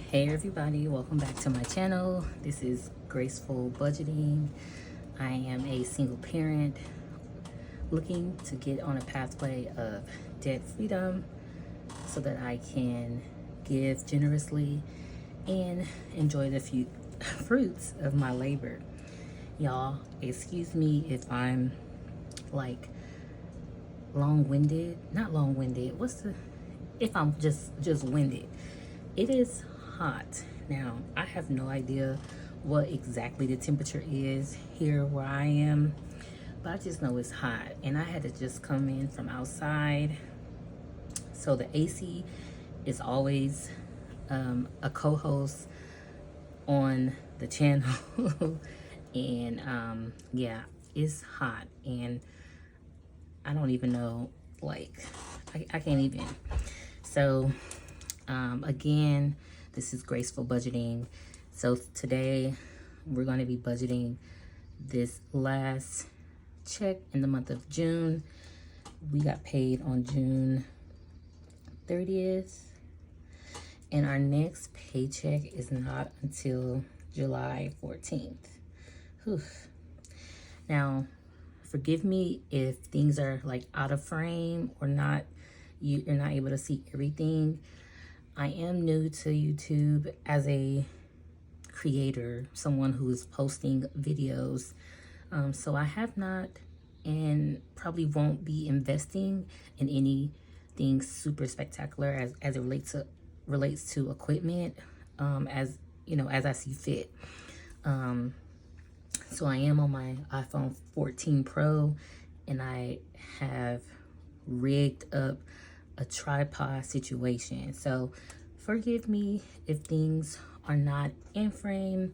Hey everybody, welcome back to my channel. This is Graceful Budgeting. I am a single parent looking to get on a pathway of debt freedom so that I can give generously and enjoy the few fruits of my labor. Y'all, excuse me if I'm like long-winded, not long-winded, if I'm just winded. It is hot. Now, I have no idea what exactly the temperature is here where I am, but I just know it's hot. And I had to just come in from outside. So the AC is always a co-host on the channel. And yeah, it's hot. And I don't even know, like, I can't even. So, again, this is Graceful Budgeting. So today we're going to be budgeting this last check in the month of June. We got paid on June 30th. And our next paycheck is not until July 14th. Whew. Now, forgive me if things are like out of frame or not, you're not able to see everything. I am new to YouTube as a creator, someone who is posting videos. So I have not and probably won't be investing in anything super spectacular as it relates to equipment, as you know, as I see fit. So I am on my iPhone 14 Pro, and I have rigged up a tripod situation. So forgive me if things are not in frame.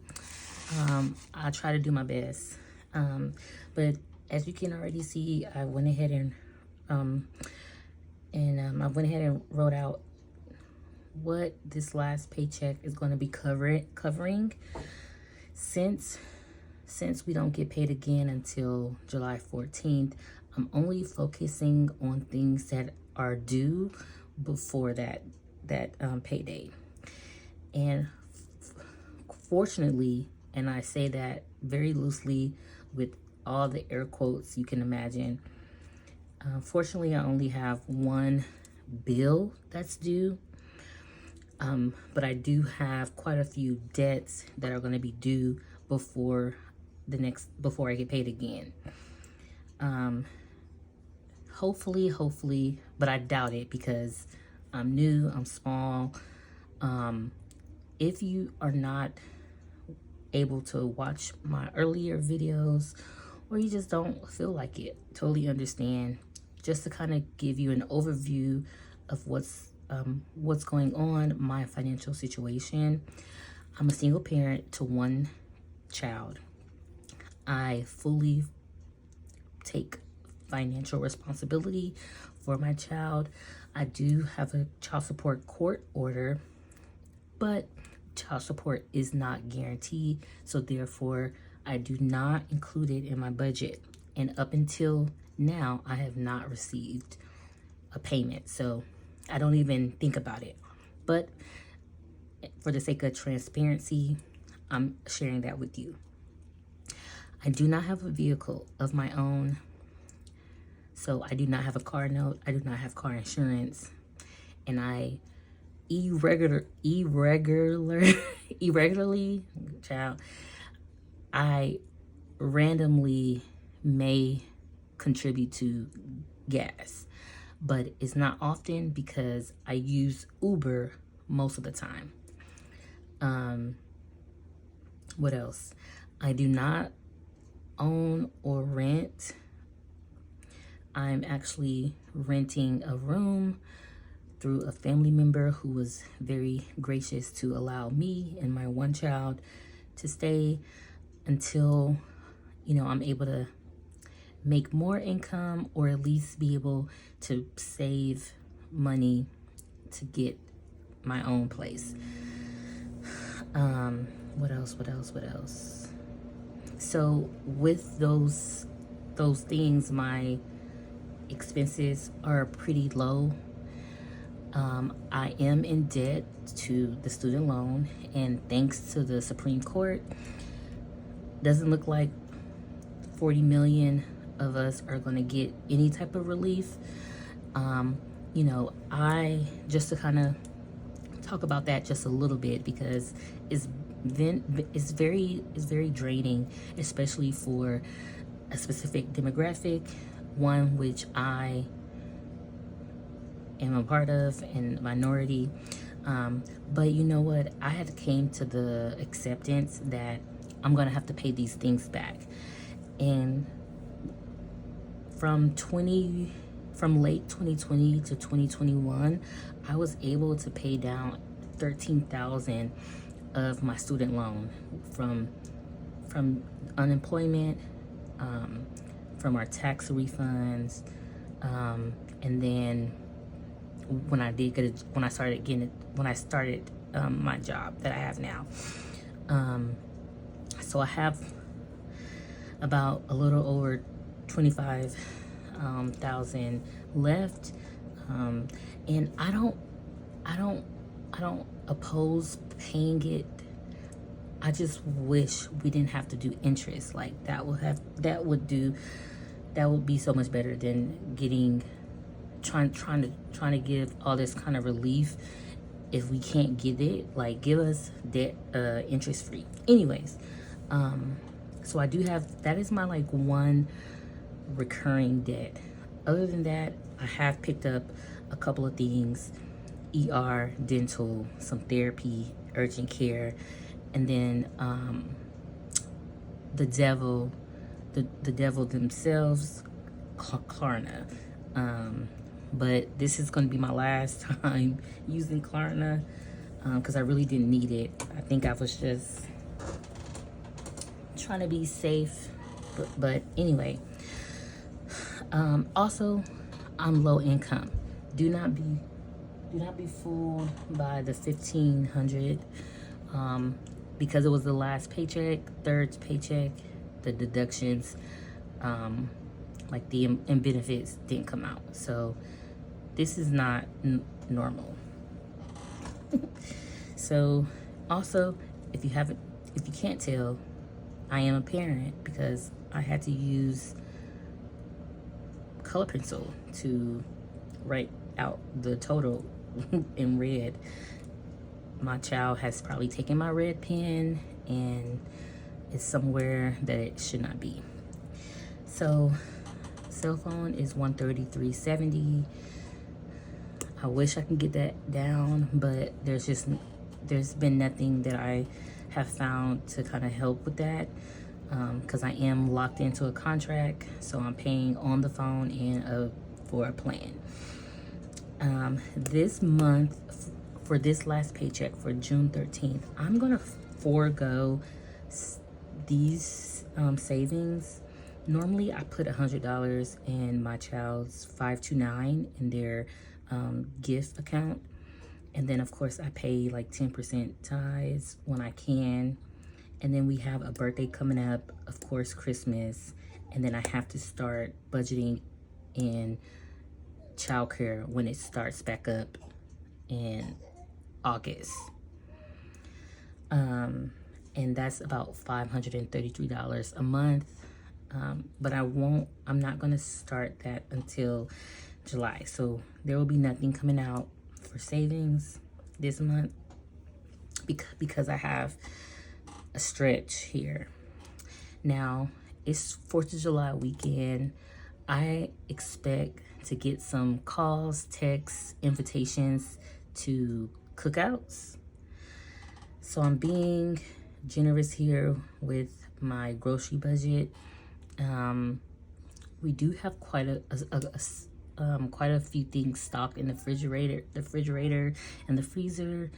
I'll try to do my best. But as you can already see, I went ahead and I went ahead and wrote out what this last paycheck is going to be covering. Since we don't get paid again until July 14th, I'm only focusing on things that are due before that payday. And fortunately, and I say that very loosely with all the air quotes you can imagine, fortunately I only have one bill that's due, but I do have quite a few debts that are going to be due before I get paid again. Hopefully, but I doubt it because I'm new, I'm small. If you are not able to watch my earlier videos, or you just don't feel like it, totally understand. Just to kind of give you an overview of what's going on, my financial situation. I'm a single parent to one child. I fully take financial responsibility for my child. I do have a child support court order, but child support is not guaranteed, so therefore I do not include it in my budget. And up until now, I have not received a payment, so I don't even think about it. But for the sake of transparency, I'm sharing that with you. I do not have a vehicle of my own. So I do not have a car note. I do not have car insurance. And I irregularly, child, I randomly may contribute to gas. But it's not often because I use Uber most of the time. What else? I do not own or rent. I'm actually renting a room through a family member who was very gracious to allow me and my one child to stay until, you know, I'm able to make more income, or at least be able to save money to get my own place. What else? So with those things, my expenses are pretty low. I am in debt to the student loan, and thanks to the Supreme Court, doesn't look like 40 million of us are going to get any type of relief. You know, I just to kind of talk about that just a little bit, because it's very draining, especially for a specific demographic, one which I am a part of and minority. But you know what? I had came to the acceptance that I'm gonna have to pay these things back. And from late 2020 to 2021, I was able to pay down 13,000 of my student loan from unemployment, from our tax refunds, and then when I started my job that I have now. So I have about a little over 25,000 left, and I don't oppose paying it. I just wish we didn't have to do interest. Like that would be so much better than trying to give all this kind of relief. If we can't get it, like give us debt interest free. Anyways, so I do have, that is my like one recurring debt. Other than that, I have picked up a couple of things: ER, dental, some therapy, urgent care, and then the devil themselves, Klarna. But this is going to be my last time using Klarna, because I really didn't need it. I think I was just trying to be safe. But anyway, also, I'm low income. Do not be fooled by the 1,500, because it was the last paycheck, third paycheck, the deductions, like the benefits didn't come out. So this is not normal. So also, if you can't tell, I am a parent, because I had to use color pencil to write out the total in red. My child has probably taken my red pen and it's somewhere that it should not be. So cell phone is $133.70. I wish I could get that down, but there's been nothing that I have found to kind of help with that, because I am locked into a contract, so I'm paying on the phone and for a plan. This month, for this last paycheck for June 13th, I'm gonna forego these savings. Normally I put $100 in my child's 529 in their gift account, and then of course I pay like 10% tithes when I can. And then we have a birthday coming up, of course Christmas, and then I have to start budgeting in childcare when it starts back up in August. And that's about $533 a month. But I'm not gonna start that until July. So there will be nothing coming out for savings this month, because I have a stretch here. Now, it's 4th of July weekend. I expect to get some calls, texts, invitations to cookouts. So I'm being generous here with my grocery budget. We do have quite a few things stocked in the refrigerator and the freezer.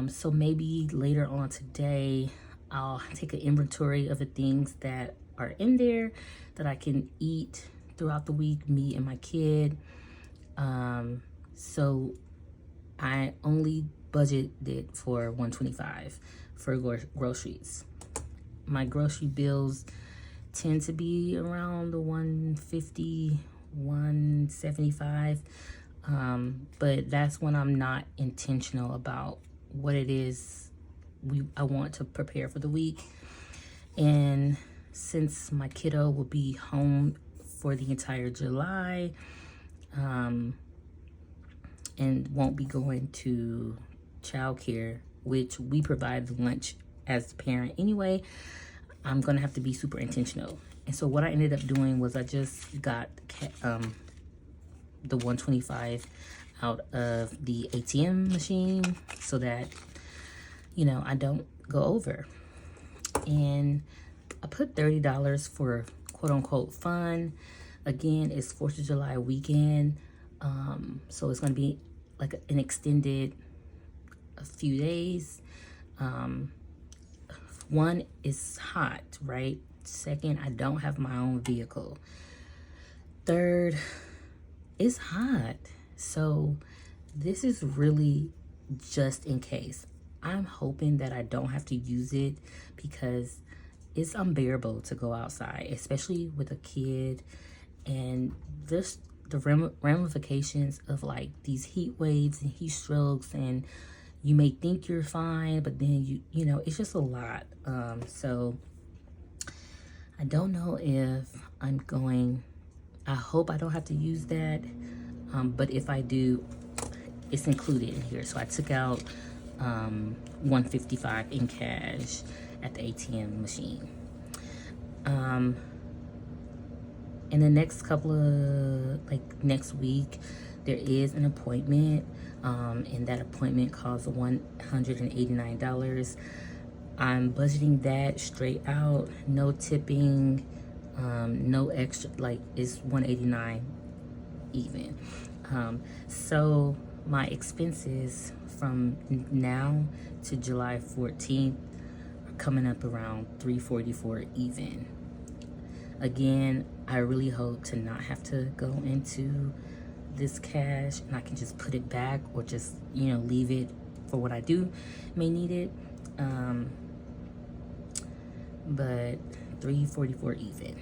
So maybe later on today, I'll take an inventory of the things that are in there that I can eat throughout the week, me and my kid. So I only budgeted for $125 for groceries. My grocery bills tend to be around the $150, $175. But that's when I'm not intentional about what it is I want to prepare for the week. And since my kiddo will be home for the entire July, and won't be going to childcare, which we provide the lunch as the parent anyway, I'm gonna have to be super intentional. And so what I ended up doing was I just got the 125 out of the ATM machine so that, you know, I don't go over. And I put $30 for quote unquote fun. Again, it's 4th of July weekend. So it's going to be like an extended a few days. One, is hot, right? Second, I don't have my own vehicle. Third, it's hot. So this is really just in case. I'm hoping that I don't have to use it because it's unbearable to go outside, especially with a kid. And this, the ramifications of like these heat waves and heat strokes, and you may think you're fine, but then you know, it's just a lot. So I don't know if I'm going, I hope I don't have to use that. But if I do, it's included in here. So I took out $155 in cash at the ATM machine. In the next couple of, like next week, there is an appointment, and that appointment costs $189. I'm budgeting that straight out, no tipping, no extra, like it's $189 even. So my expenses from now to July 14th are coming up around $344 even. Again, I really hope to not have to go into this cash, and I can just put it back or just, you know, leave it for what I do may need it. But $344 even.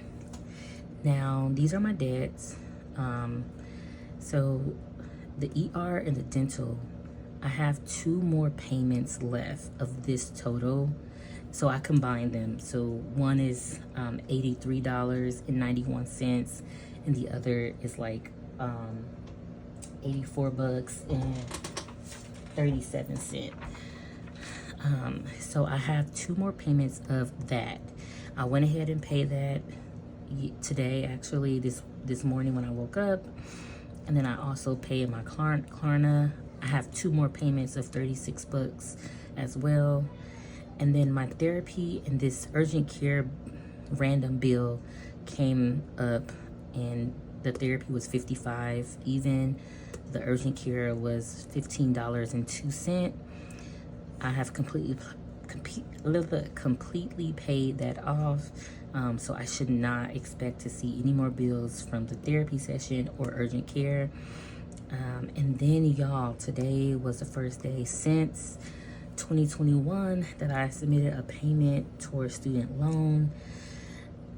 Now, these are my debts. So the ER and the dental, I have 2 more payments left of this total. So I combined them. So one is $83.91, and the other is like $84.37. So I have 2 more payments of that. I went ahead and paid that today, actually, this morning when I woke up. And then I also paid my Klarna. I have 2 more payments of $36 as well. And then my therapy and this urgent care random bill came up, and the therapy was $55 even. The urgent care was $15.02. I have completely paid that off. So I should not expect to see any more bills from the therapy session or urgent care. And then y'all, today was the first day since 2021 that I submitted a payment towards student loan.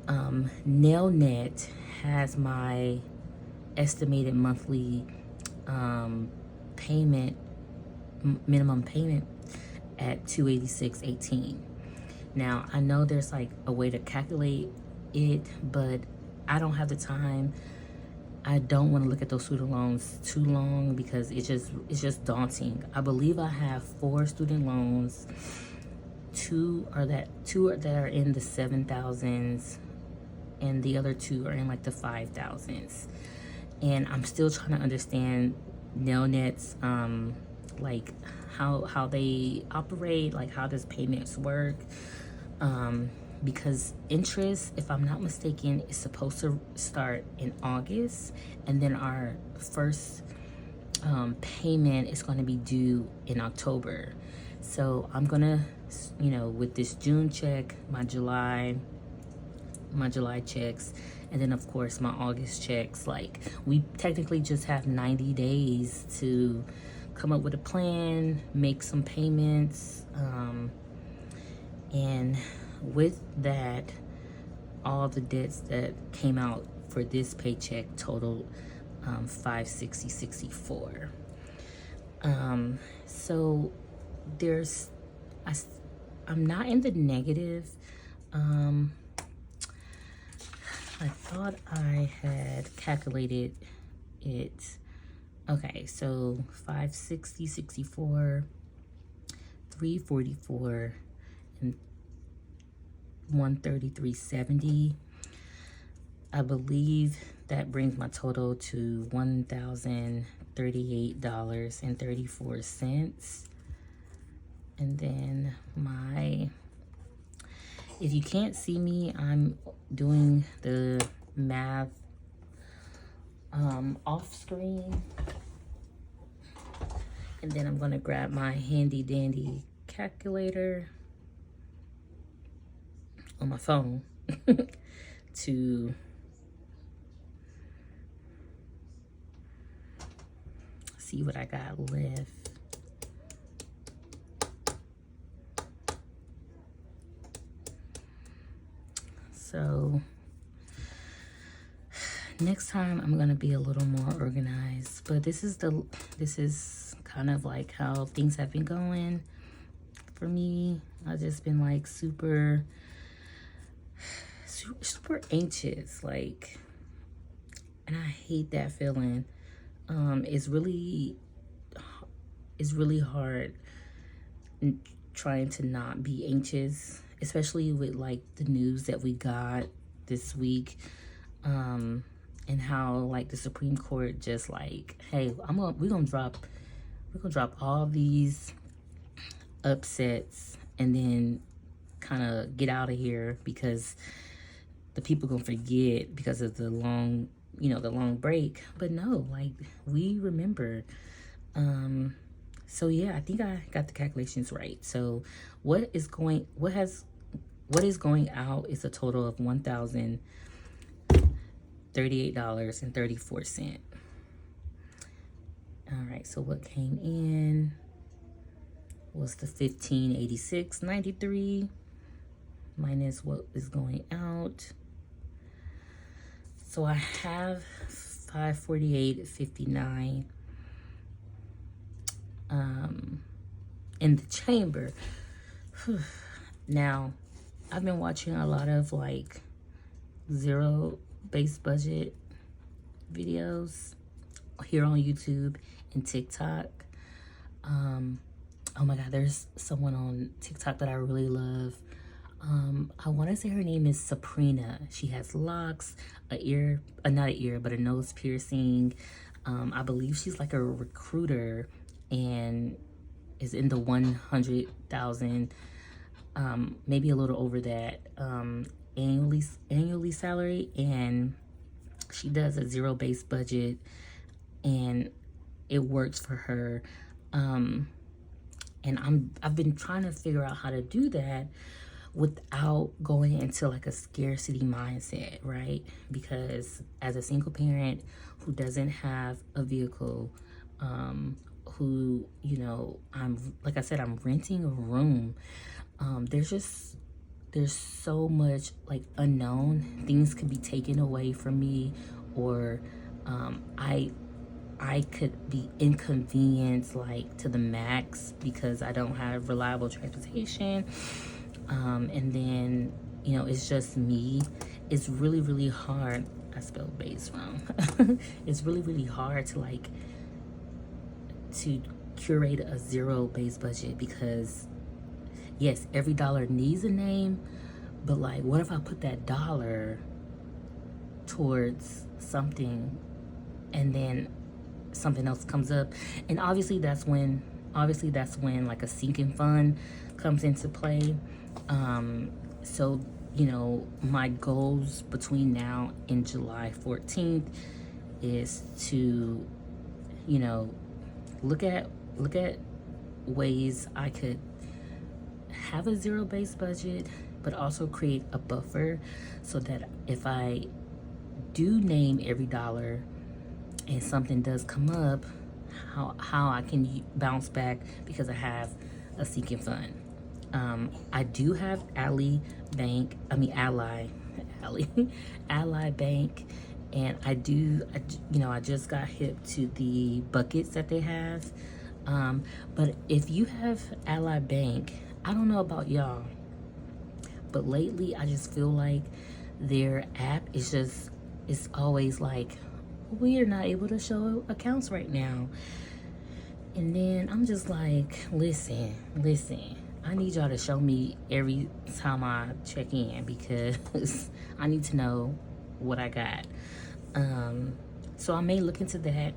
NailNet has my estimated monthly minimum payment at $286.18. Now, I know there's like a way to calculate it, but I don't have the time. I don't want to look at those student loans too long because it's just daunting. I believe I have 4 student loans. 2 that are in the 7,000s, and the other 2 are in like the 5,000s. And I'm still trying to understand NailNet's like how they operate, like how does payments work, because interest, if I'm not mistaken, is supposed to start in August, and then our first payment is going to be due in October. So I'm gonna, you know, with this June check, my July checks, and then of course my August checks, like we technically just have 90 days to come up with a plan, make some payments, and with that, all the debts that came out for this paycheck totaled 560.64. So there's, I, I'm not in the negative. I thought I had calculated it. Okay, so 560.64, 344, and 133.70. I believe that brings my total to $1,038.34. And then if you can't see me, I'm doing the math off screen. And then I'm gonna grab my handy dandy calculator on my phone to see what I got left. So next time I'm gonna be a little more organized, but this is kind of like how things have been going for me. I've just been like super anxious, like, and I hate that feeling. It's really hard trying to not be anxious, especially with like the news that we got this week, and how like the Supreme Court just like, hey, we're gonna drop all these upsets and then kind of get out of here because the people gonna forget because of the long break. But no, like, we remember. So yeah, I think I got the calculations right. So what is going out is a total of $1,038.34. All right, so what came in was the $1,586.93 minus what is going out. So I have $548.59 in the chamber. Now, I've been watching a lot of like zero-based budget videos here on YouTube and TikTok. Oh my God, there's someone on TikTok that I really love. I want to say her name is Sabrina. She has locks, not an ear, but a nose piercing. I believe she's like a recruiter and is in the 100,000, maybe a little over that, annually salary. And she does a zero-based budget and it works for her. And I've been trying to figure out how to do that without going into like a scarcity mindset, right? Because as a single parent who doesn't have a vehicle, who, I'm renting a room. There's so much like unknown. Things could be taken away from me, or I could be inconvenienced like to the max because I don't have reliable transportation. And then, it's just me. It's really, really hard. I spelled base wrong. It's really, really hard to curate a zero-based budget because, yes, every dollar needs a name, but like, what if I put that dollar towards something and then something else comes up? And obviously that's when like a sinking fund comes into play. So my goals between now and July 14th is to look at ways I could have a zero-based budget, but also create a buffer so that if I do name every dollar and something does come up, how I can bounce back because I have a sinking fund. I do have Ally Bank, And I just got hip to the buckets that they have. But if you have Ally Bank, I don't know about y'all, but lately I just feel like their app is just, it's always like, we are not able to show accounts right now. And then I'm just like, listen, I need y'all to show me every time I check in, because I need to know what I got. So I may look into that.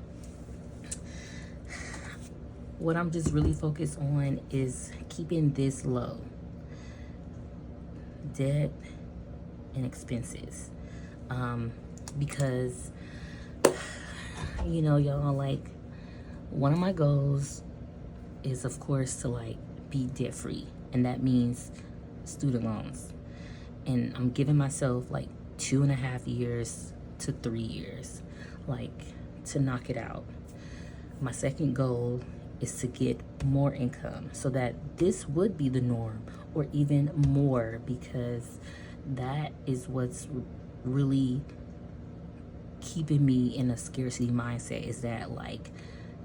What I'm just really focused on is keeping this low. Debt and expenses. Because, y'all, like, one of my goals is, of course, to like be debt free, and that means student loans. And I'm giving myself like 2.5 years to 3 years, like, to knock it out. My second goal is to get more income so that this would be the norm, or even more, because that is what's really keeping me in a scarcity mindset, is that like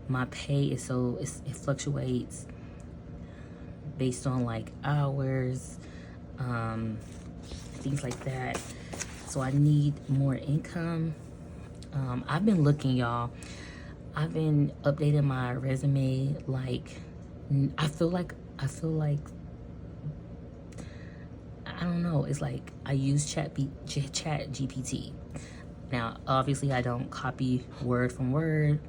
my pay is it fluctuates based on like hours, things like that. So I need more income. I've been looking, y'all. I've been updating my resume. Like, I feel like I don't know. It's like I use Chat GPT. Now, obviously, I don't copy word from word,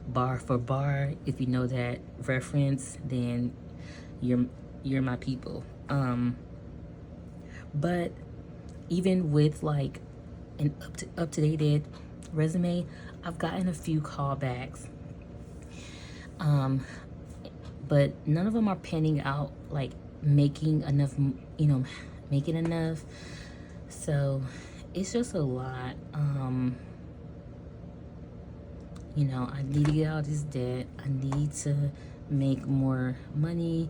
bar for bar. If you know that reference, then you're my people. But even with like an up to date resume, I've gotten a few callbacks. But none of them are panning out like making enough, making enough. So it's just a lot. I need to get out of this debt. I need to make more money.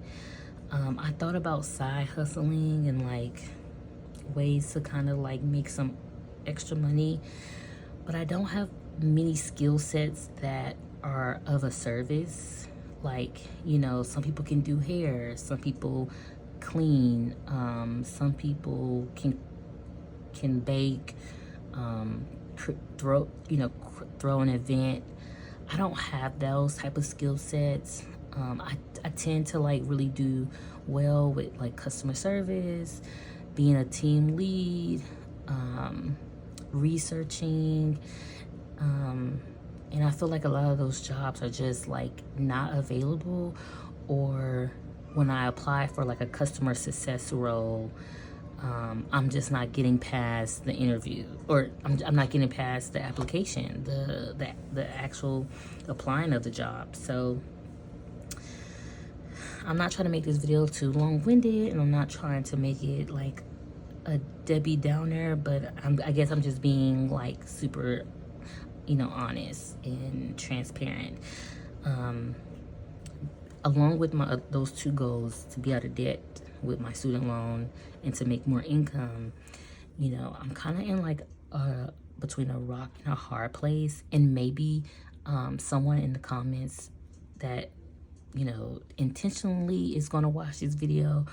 I thought about side hustling and like ways to kind of like make some extra money, but I don't have many skill sets that are of a service. Like, some people can do hair, some people clean, some people can bake, throw an event. I don't have those type of skill sets. I tend to like really do well with like customer service, being a team lead, researching, and I feel like a lot of those jobs are just like not available, or when I apply for like a customer success role, I'm just not getting past the interview, or I'm not getting past the application, the actual applying of the job. So I'm not trying to make this video too long-winded, and I'm not trying to make it like a Debbie Downer, but I guess I'm just being like super, honest and transparent. Along with my those two goals, to be out of debt with my student loan and to make more income, I'm kind of in like between a rock and a hard place. And maybe someone in the comments that intentionally is going to watch this video,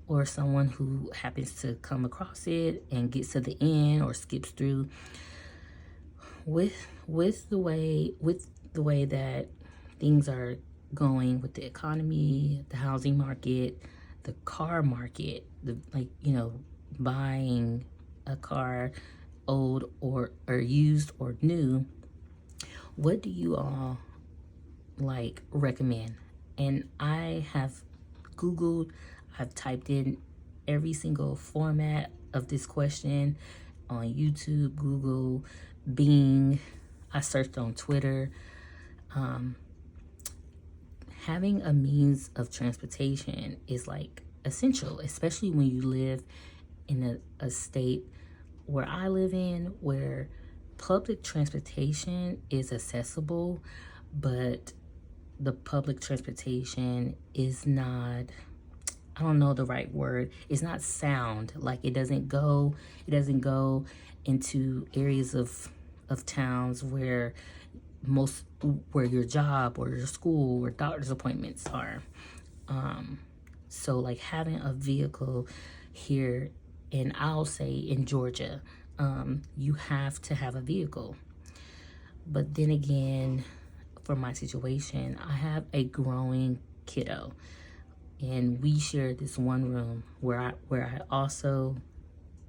or someone who happens to come across it and gets to the end or skips through, with the way that things are going with the economy, the housing market, the car market, buying a car, old or used or new. What do you all like recommend? And I have Googled, I've typed in every single format of this question on YouTube, Google, Bing. I searched on Twitter. Having a means of transportation is like essential, especially when you live in a state where I live in, where public transportation is accessible, but the public transportation is not, I don't know the right word, it's not sound. Like it doesn't go into areas of of towns where your job or your school or doctor's appointments are. So like having a vehicle here, and I'll say in Georgia, you have to have a vehicle. But then again, for my situation, I have a growing kiddo, and we share this one room where I also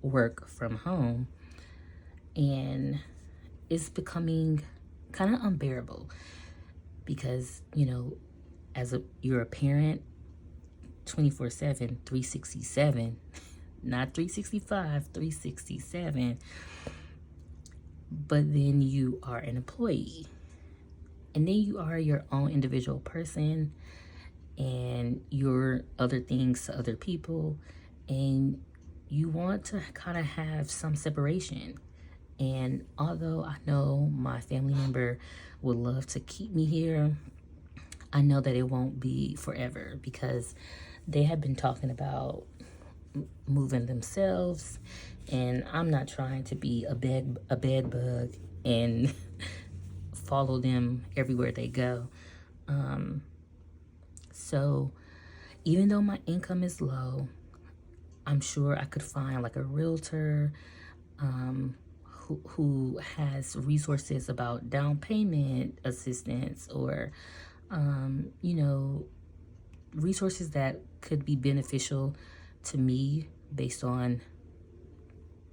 work from home, and it's becoming kind of unbearable because, you know, you're a parent 24/7, 367, not 365, 367. But then you are an employee, and then you are your own individual person, and you're other things to other people, and you want to kind of have some separation. And although I know my family member would love to keep me here, I know that it won't be forever because they have been talking about moving themselves, and I'm not trying to be a bed bug and follow them everywhere they go. So even though my income is low, I'm sure I could find like a realtor who has resources about down payment assistance, or you know, resources that could be beneficial to me based on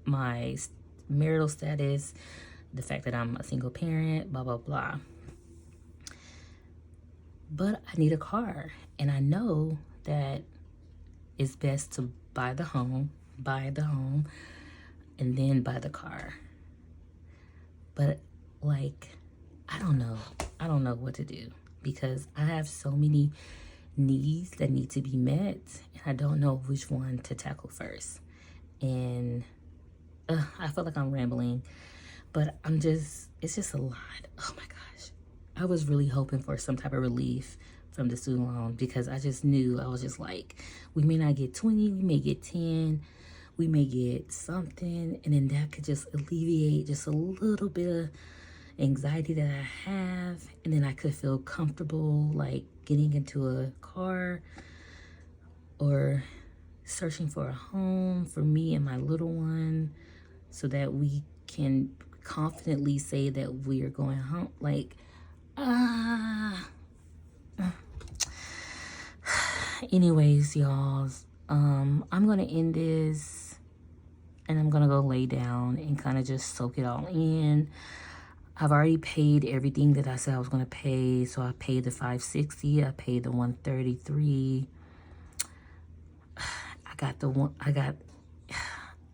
my marital status, the fact that I'm a single parent, blah, blah, blah. But I need a car, and I know that it's best to buy the home, and then buy the car. But like, I don't know what to do because I have so many needs that need to be met, and I don't know which one to tackle first. And I feel like I'm rambling, but it's just a lot. Oh my gosh. I was really hoping for some type of relief from the student loan because I just knew, I was just like, we may not get 20, we may get 10, we may get something, and then that could just alleviate just a little bit of anxiety that I have, and then I could feel comfortable like getting into a car or searching for a home for me and my little one so that we can confidently say that we are going home. Like, anyways, y'all, I'm gonna end this and I'm gonna go lay down and kind of just soak it all in. I've already paid everything that I said I was gonna pay. So I paid the $560, I paid the $133.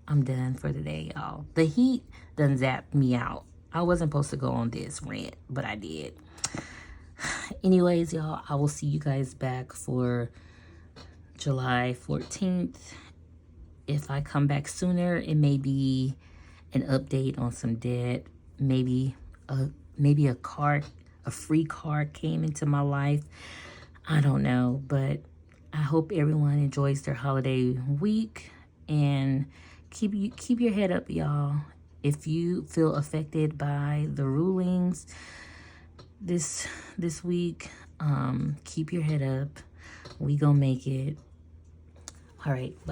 I'm done for the day, y'all. The heat done zapped me out. I wasn't supposed to go on this rant, but I did. Anyways, y'all, I will see you guys back for July 14th. If I come back sooner, it may be an update on some debt. Maybe a card, a free card came into my life. I don't know, but I hope everyone enjoys their holiday week, and keep your head up, y'all. If you feel affected by the rulings this week, keep your head up. We gonna make it. All right, bye.